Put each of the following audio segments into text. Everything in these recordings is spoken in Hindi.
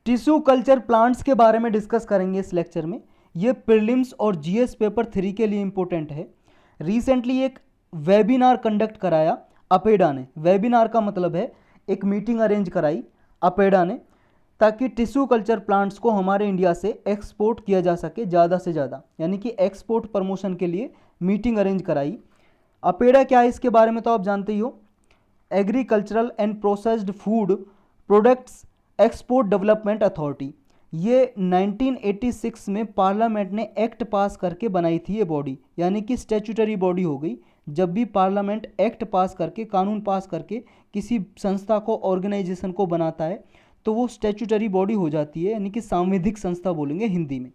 टिश्यू कल्चर प्लांट्स के बारे में डिस्कस करेंगे इस लेक्चर में। ये प्रीलिम्स और जीएस पेपर 3 के लिए इंपॉर्टेंट है। रिसेंटली एक वेबिनार कंडक्ट कराया अपेडा ने। वेबिनार का मतलब है एक मीटिंग अरेंज कराई अपेडा ने, ताकि टिश्यू कल्चर प्लांट्स को हमारे इंडिया से एक्सपोर्ट किया जा सके ज़्यादा से ज़्यादा, यानी कि एक्सपोर्ट प्रमोशन के लिए मीटिंग अरेंज कराई। अपेडा क्या है इसके बारे में तो आप जानते ही हो। Agricultural and processed food products export development authority. ये 1986 में पार्लियामेंट ने एक्ट पास करके बनाई थी ये बॉडी, यानी कि स्टैट्यूटरी बॉडी हो गई। जब भी पार्लियामेंट एक्ट पास करके, कानून पास करके किसी संस्था को, ऑर्गेनाइजेशन को बनाता है तो वो स्टैट्यूटरी बॉडी हो जाती है, यानी कि सांविधिक संस्था बोलेंगे हिंदी में।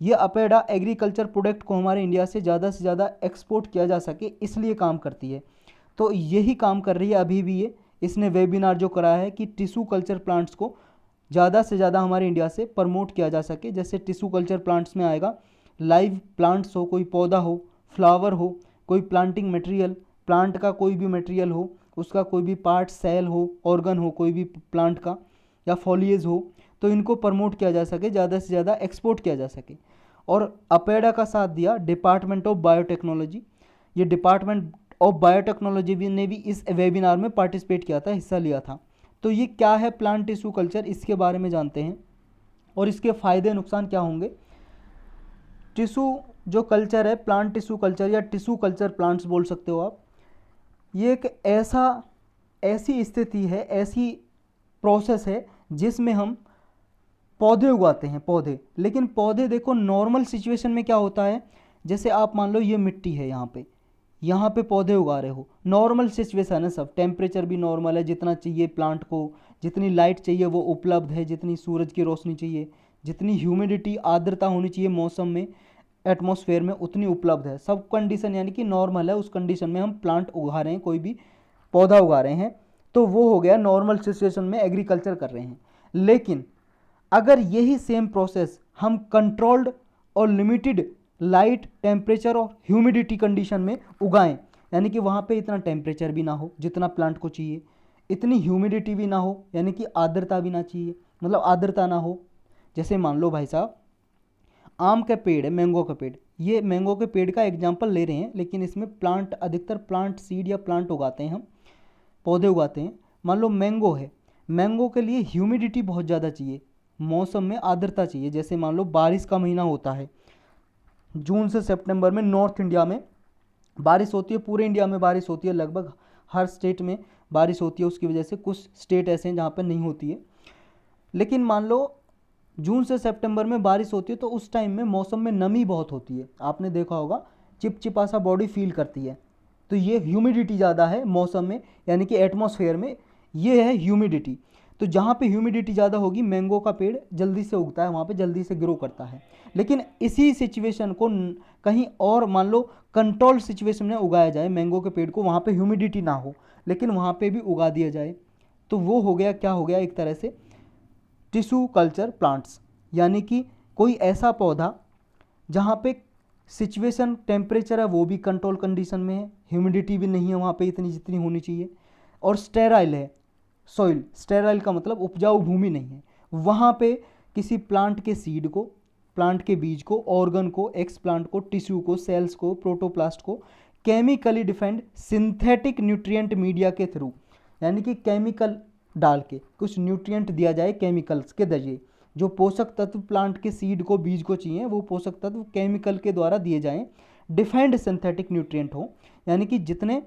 ये अपेडा एग्रीकल्चर प्रोडक्ट को हमारे इंडिया से ज़्यादा एक्सपोर्ट किया जा सके इसलिए काम करती है। तो यही काम कर रही है अभी भी ये। इसने वेबिनार जो कराया है कि टिश्यू कल्चर प्लांट्स को ज़्यादा से ज़्यादा हमारे इंडिया से प्रमोट किया जा सके। जैसे टिश्यू कल्चर प्लांट्स में आएगा लाइव प्लांट्स हो, कोई पौधा हो, फ्लावर हो, कोई प्लांटिंग मटेरियल, प्लांट का कोई भी मटेरियल हो, उसका कोई भी पार्ट, सेल हो, ऑर्गन हो कोई भी प्लांट का, या फॉलिएज हो, तो इनको प्रमोट किया जा सके, ज़्यादा से ज़्यादा एक्सपोर्ट किया जा सके। और अपेडा का साथ दिया डिपार्टमेंट ऑफ बायोटेक्नोलॉजी। ये डिपार्टमेंट ऑफ बायोटेक्नोलॉजी ने भी इस वेबिनार में पार्टिसिपेट किया था, हिस्सा लिया था। तो ये क्या है प्लांट टिश्यू कल्चर, इसके बारे में जानते हैं और इसके फ़ायदे नुकसान क्या होंगे। टिश्यू जो कल्चर है, प्लांट टिश्यू कल्चर या टिश्यू कल्चर प्लांट्स बोल सकते हो आप, ये एक ऐसी स्थिति है, ऐसी प्रोसेस है जिसमें हम पौधे उगाते हैं, पौधे। लेकिन पौधे देखो नॉर्मल सिचुएशन में क्या होता है, जैसे आप मान लो ये मिट्टी है, यहाँ पे पौधे उगा रहे हो, नॉर्मल सिचुएशन है सब, टेम्परेचर भी नॉर्मल है, जितना चाहिए प्लांट को, जितनी लाइट चाहिए वो उपलब्ध है, जितनी सूरज की रोशनी चाहिए, जितनी ह्यूमिडिटी, आर्द्रता होनी चाहिए मौसम में, एटमॉस्फेयर में, उतनी उपलब्ध है। सब कंडीशन यानी कि नॉर्मल है, उस कंडीशन में हम प्लांट उगा रहे हैं, कोई भी पौधा उगा रहे हैं, तो वो हो गया नॉर्मल सिचुएशन में एग्रीकल्चर कर रहे हैं। लेकिन अगर यही सेम प्रोसेस हम कंट्रोल्ड और लिमिटेड लाइट, टेम्परेचर और ह्यूमिडिटी कंडीशन में उगाएं, यानी कि वहाँ पे इतना टेम्परेचर भी ना हो जितना प्लांट को चाहिए, इतनी ह्यूमिडिटी भी ना हो, यानी कि आर्द्रता भी ना चाहिए, मतलब आर्द्रता ना हो। जैसे मान लो भाई साहब आम का पेड़ है, मैंगो का पेड़, ये मैंगो के पेड़ का एग्जाम्पल ले रहे हैं, लेकिन इसमें प्लांट, अधिकतर प्लांट सीड या प्लांट उगाते हैं हम, पौधे उगाते हैं। मान लो मैंगो है, मैंगो के लिए ह्यूमिडिटी बहुत ज़्यादा चाहिए, मौसम में आर्द्रता चाहिए। जैसे मान लो बारिश का महीना होता है, जून से सितंबर में नॉर्थ इंडिया में बारिश होती है, पूरे इंडिया में बारिश होती है, लगभग हर स्टेट में बारिश होती है। उसकी वजह से कुछ स्टेट ऐसे हैं जहाँ पर नहीं होती है। लेकिन मान लो जून से सितंबर में बारिश होती है तो उस टाइम में मौसम में नमी बहुत होती है, आपने देखा होगा, चिपचिपा सा बॉडी फील करती है। तो ये ह्यूमिडिटी ज़्यादा है मौसम में, यानी कि एटमॉस्फेयर में, ये है ह्यूमिडिटी। तो जहाँ पे ह्यूमिडिटी ज़्यादा होगी मैंगो का पेड़ जल्दी से उगता है, वहाँ पे जल्दी से ग्रो करता है। लेकिन इसी सिचुएशन को कहीं और मान लो कंट्रोल सिचुएशन में उगाया जाए मैंगो के पेड़ को, वहाँ पे ह्यूमिडिटी ना हो, लेकिन वहाँ पे भी उगा दिया जाए, तो वो हो गया, क्या हो गया, एक तरह से टिश्यू कल्चर प्लांट्स। यानी कि कोई ऐसा पौधा जहाँ पे सिचुएशन, टेम्परेचर है वो भी कंट्रोल कंडीशन में है, ह्यूमिडिटी भी नहीं है वहाँ पे इतनी जितनी होनी चाहिए, और स्टेराइल है सॉइल। स्टेराइल का मतलब उपजाऊ भूमि नहीं है। वहाँ पे किसी प्लांट के सीड को, प्लांट के बीज को, ऑर्गन को, एक्स प्लांट को, टिश्यू को, सेल्स को, प्रोटोप्लास्ट को chemically defined synthetic nutrient media के थ्रू, यानी कि केमिकल डाल के कुछ न्यूट्रिएंट दिया जाए केमिकल्स के जरिए। जो पोषक तत्व प्लांट के सीड को, बीज को चाहिए, वो पोषक तत्व केमिकल के द्वारा दिए जाएं। डिफाइंड सिंथेटिक न्यूट्रिएंट हो, यानी कि जितने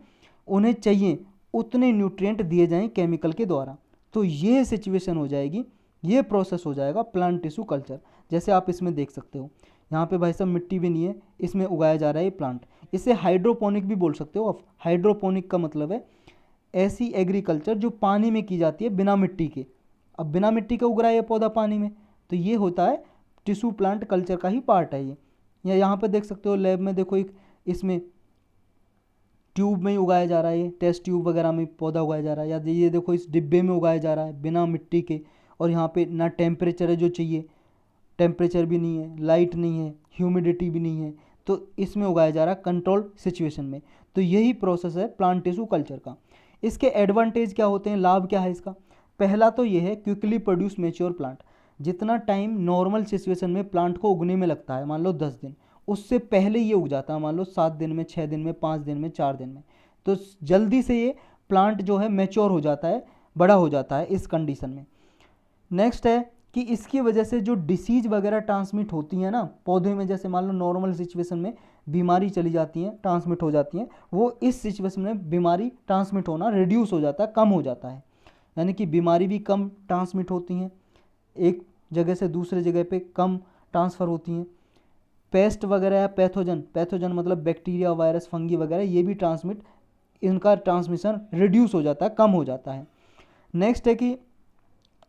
उन्हें चाहिए उतने न्यूट्रिएंट दिए जाएं केमिकल के द्वारा। तो ये सिचुएशन हो जाएगी, ये प्रोसेस हो जाएगा प्लांट टिश्यू कल्चर। जैसे आप इसमें देख सकते हो, यहाँ पे भाई साहब मिट्टी भी नहीं है, इसमें उगाया जा रहा है ये प्लांट। इसे हाइड्रोपोनिक भी बोल सकते हो आप। हाइड्रोपोनिक का मतलब है ऐसी एग्रीकल्चर जो पानी में की जाती है बिना मिट्टी के। अब बिना मिट्टी के उग रहा है ये पौधा पानी में, तो ये होता है टिश्यू प्लांट कल्चर का ही पार्ट है ये। या यहाँ पे देख सकते हो लैब में, देखो एक इसमें ट्यूब में ही उगाया जा रहा है, ये टेस्ट ट्यूब वगैरह में पौधा उगाया जा रहा है, या ये देखो इस डिब्बे में उगाया जा रहा है बिना मिट्टी के। और यहाँ पे ना टेम्परेचर है जो चाहिए, टेम्परेचर भी नहीं है, लाइट नहीं है, ह्यूमिडिटी भी नहीं है, तो इसमें उगाया जा रहा है कंट्रोल सिचुएशन में। तो यही प्रोसेस है प्लांट टिश्यू कल्चर का। इसके एडवांटेज क्या होते हैं, लाभ क्या है इसका। पहला तो ये है क्विकली प्रोड्यूस मेच्योर प्लांट। जितना टाइम नॉर्मल सिचुएशन में प्लांट को उगने में लगता है, मान लो 10 दिन, उससे पहले ये उग जाता है, मान लो 7 दिन में, 6 दिन में, 5 दिन में, 4 दिन में। तो जल्दी से ये प्लांट जो है मैच्योर हो जाता है, बड़ा हो जाता है इस कंडीशन में। नेक्स्ट है कि इसकी वजह से जो डिसीज वगैरह ट्रांसमिट होती हैं ना पौधे में, जैसे मान लो नॉर्मल सिचुएशन में बीमारी चली जाती है, ट्रांसमिट हो जाती हैं, वो इस सिचुएशन में बीमारी ट्रांसमिट होना रिड्यूस हो जाता है, कम हो जाता है, यानी कि बीमारी भी कम ट्रांसमिट होती हैं, एक जगह से दूसरे जगह पे कम ट्रांसफ़र होती हैं। पेस्ट वगैरह या पैथोजन मतलब बैक्टीरिया, वायरस, फंगी वगैरह, ये भी इनका ट्रांसमिशन रिड्यूस हो जाता है, कम हो जाता है। नेक्स्ट है कि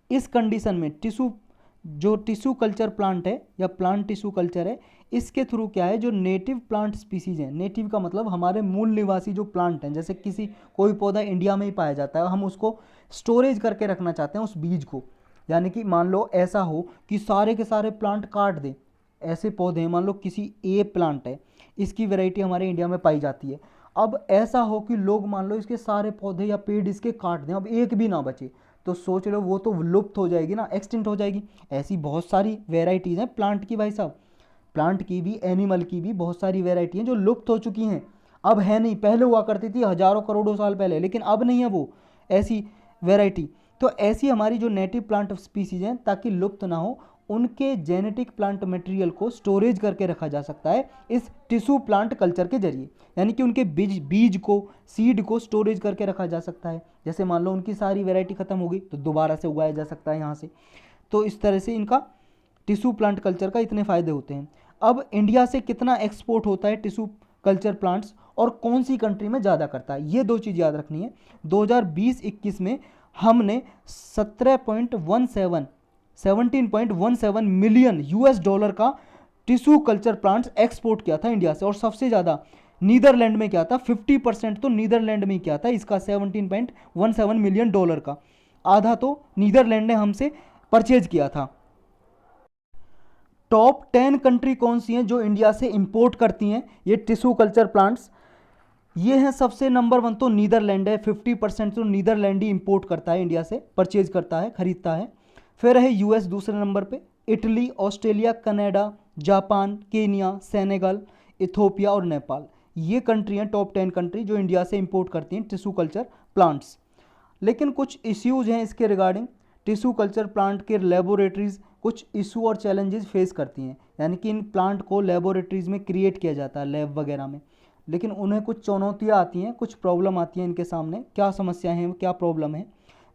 इस कंडीशन में टिश्यू कल्चर प्लांट है या प्लांट टिश्यू कल्चर है, इसके थ्रू क्या है, जो नेटिव प्लांट स्पीसीज हैं, नेटिव का मतलब हमारे मूल निवासी जो प्लांट हैं, जैसे कोई पौधा इंडिया में ही पाया जाता है, हम उसको स्टोरेज करके रखना चाहते हैं उस बीज को, यानी कि मान लो ऐसा हो कि सारे के सारे प्लांट काट दें, ऐसे पौधे हैं, मान लो किसी ए प्लांट है, इसकी वैरायटी हमारे इंडिया में पाई जाती है, अब ऐसा हो कि लोग मान लो इसके सारे पौधे या पेड़ इसके काट दें, अब एक भी ना बचे, तो सोच लो वो तो लुप्त हो जाएगी ना, एक्सटिंक्ट हो जाएगी। ऐसी बहुत सारी वेराइटीज़ हैं प्लांट की भाई साहब, प्लांट की भी, एनिमल की भी बहुत सारी वेराइटी हैं जो लुप्त हो चुकी हैं, अब है नहीं, पहले हुआ करती थी हजारों करोड़ों साल पहले, लेकिन अब नहीं है वो ऐसी वेराइटी। तो ऐसी हमारी जो नेटिव प्लांट स्पीसीज हैं, ताकि लुप्त ना हो, उनके जेनेटिक प्लांट मटेरियल को स्टोरेज करके रखा जा सकता है इस टिश्यू प्लांट कल्चर के जरिए, यानी कि उनके बीज को, सीड को स्टोरेज करके रखा जा सकता है। जैसे मान लो उनकी सारी वैरायटी ख़त्म हो गई तो दोबारा से उगाया जा सकता है यहाँ से। तो इस तरह से इनका टिश्यू प्लांट कल्चर का इतने फ़ायदे होते हैं। अब इंडिया से कितना एक्सपोर्ट होता है टिश्यू कल्चर प्लांट्स और कौन सी कंट्री में ज़्यादा करता है, ये दो चीज़ याद रखनी है। 2020-21 में हमने 17.17 मिलियन US$ का टिश्यू कल्चर प्लांट्स एक्सपोर्ट किया था इंडिया से, और सबसे ज़्यादा नीदरलैंड में क्या था, 50% तो नीदरलैंड में क्या था इसका, $17.17 मिलियन का, आधा तो नीदरलैंड ने हमसे परचेज किया था। टॉप 10 कंट्री कौन सी हैं जो इंडिया से इंपोर्ट करती हैं ये टिश्यू कल्चर प्लांट्स, ये हैं सबसे नंबर 1 तो नीदरलैंड है, 50% तो नीदरलैंड ही इंपोर्ट करता है इंडिया से, परचेज करता है, खरीदता है। फिर है US दूसरे नंबर पे, Italy, Australia, Canada, Japan, Kenya, Senegal, Ethiopia और नेपाल, ये कंट्री हैं टॉप 10 कंट्री जो इंडिया से इंपोर्ट करती हैं टिश्यू कल्चर प्लांट्स। लेकिन कुछ इश्यूज हैं इसके रिगार्डिंग, टिश्यू कल्चर प्लांट के लेबोरेटरीज कुछ इशू और चैलेंजेस फेस करती हैं, यानी कि इन प्लांट को लेबोरेटरीज में क्रिएट किया जाता है लैब वगैरह में, लेकिन उन्हें कुछ चुनौतियाँ आती हैं, कुछ प्रॉब्लम आती हैं इनके सामने। क्या समस्याएं हैं, क्या प्रॉब्लम है?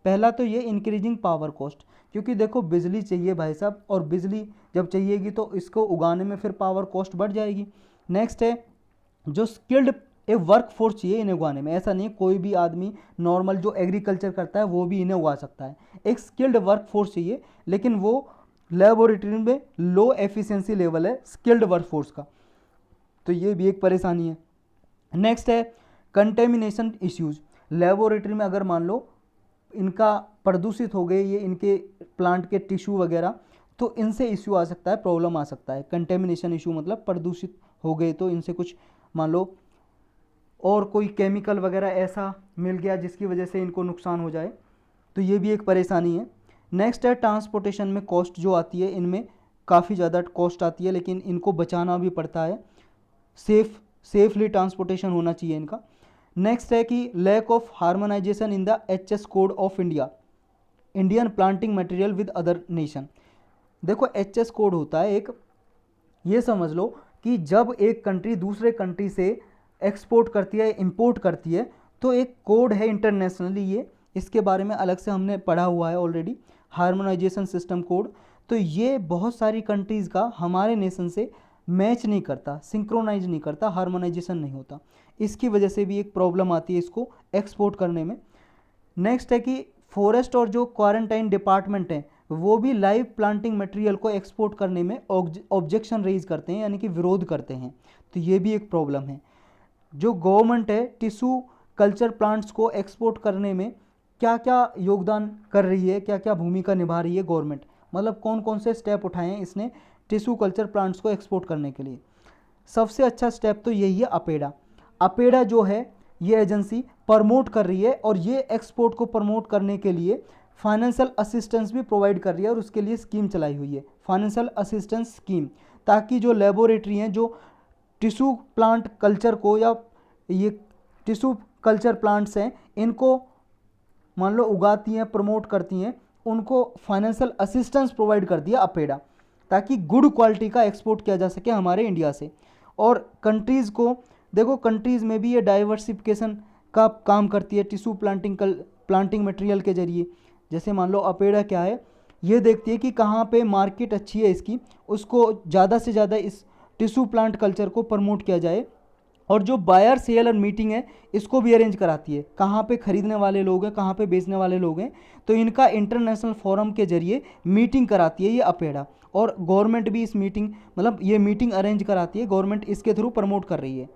पहला तो ये इंक्रीजिंग पावर कॉस्ट, क्योंकि देखो बिजली चाहिए भाई साहब, और बिजली जब चाहिएगी तो इसको उगाने में फिर पावर कॉस्ट बढ़ जाएगी। नेक्स्ट है जो स्किल्ड एक वर्क फोर्स चाहिए इन्हें उगाने में, ऐसा नहीं है कोई भी आदमी नॉर्मल जो एग्रीकल्चर करता है वो भी इन्हें उगा सकता है, एक स्किल्ड वर्क फोर्स चाहिए, लेकिन वो लेबोरेटरी में लो एफिशिएंसी लेवल है स्किल्ड वर्क फोर्स का, तो ये भी एक परेशानी है। नेक्स्ट है कंटेमिनेशन इश्यूज, लेबोरेटरी में अगर मान लो इनका प्रदूषित हो गए ये इनके प्लांट के टिश्यू वगैरह, तो इनसे इश्यू आ सकता है, प्रॉब्लम आ सकता है। कंटेमिनेशन इशू मतलब प्रदूषित हो गए तो इनसे कुछ मान लो और कोई केमिकल वगैरह ऐसा मिल गया जिसकी वजह से इनको नुकसान हो जाए, तो ये भी एक परेशानी है। नेक्स्ट है ट्रांसपोर्टेशन में कॉस्ट जो आती है, इनमें काफ़ी ज़्यादा कॉस्ट आती है, लेकिन इनको बचाना भी पड़ता है, सेफली ट्रांसपोर्टेशन होना चाहिए इनका। नेक्स्ट है कि lack of harmonisation in the HS code of India, Indian planting material with other nation. देखो HS कोड होता है एक, ये समझ लो कि जब एक कंट्री दूसरे कंट्री से एक्सपोर्ट करती है, इंपोर्ट करती है, तो एक कोड है इंटरनेशनली, ये इसके बारे में अलग से हमने पढ़ा हुआ है ऑलरेडी, हार्मोनाइजेशन सिस्टम कोड। तो ये बहुत सारी कंट्रीज़ का हमारे नेशन से मैच नहीं करता, सिंक्रोनाइज नहीं करता, हार्मोनाइजेशन नहीं होता, इसकी वजह से भी एक प्रॉब्लम आती है इसको एक्सपोर्ट करने में। नेक्स्ट है कि फॉरेस्ट और जो क्वारंटाइन डिपार्टमेंट हैं वो भी लाइव प्लांटिंग मटेरियल को एक्सपोर्ट करने में ऑब्जेक्शन रेज करते हैं, यानी कि विरोध करते हैं, तो ये भी एक प्रॉब्लम है। जो गवर्नमेंट है टिश्यू कल्चर प्लांट्स को एक्सपोर्ट करने में क्या क्या योगदान कर रही है, क्या क्या भूमिका निभा रही है गवर्नमेंट, मतलब कौन कौन से स्टेप उठाए हैं इसने टिश्यू कल्चर प्लांट्स को एक्सपोर्ट करने के लिए। सबसे अच्छा स्टेप तो यही है अपेडा जो है ये एजेंसी प्रमोट कर रही है, और ये एक्सपोर्ट को प्रमोट करने के लिए फाइनेंशियल असिस्टेंस भी प्रोवाइड कर रही है और उसके लिए स्कीम चलाई हुई है, फाइनेंशियल असिस्टेंस स्कीम, ताकि जो लेबोरेटरी हैं जो टिश्यू प्लांट कल्चर को या ये टिश्यू कल्चर प्लांट्स हैं इनको मान लो उगाती हैं, प्रमोट करती हैं, उनको फाइनेंशियल असिस्टेंस प्रोवाइड कर दिया अपेडा, ताकि गुड क्वालिटी का एक्सपोर्ट किया जा सके हमारे इंडिया से। और कंट्रीज़ को देखो, कंट्रीज़ में भी ये डाइवर्सिफिकेशन का काम करती है टिश्यू प्लांटिंग मटेरियल के जरिए। जैसे मान लो अपेडा क्या है, ये देखती है कि कहाँ पे मार्केट अच्छी है इसकी, उसको ज़्यादा से ज़्यादा इस टिश्यू प्लांट कल्चर को प्रमोट किया जाए। और जो बायर सेलर मीटिंग है इसको भी अरेंज कराती है, कहाँ पे खरीदने वाले लोग हैं, कहाँ पे बेचने वाले लोग हैं, तो इनका इंटरनेशनल फोरम के जरिए मीटिंग कराती है ये अपेडा। और गवर्नमेंट भी इस मीटिंग मतलब ये मीटिंग अरेंज कराती है, गवर्नमेंट इसके थ्रू प्रमोट कर रही है।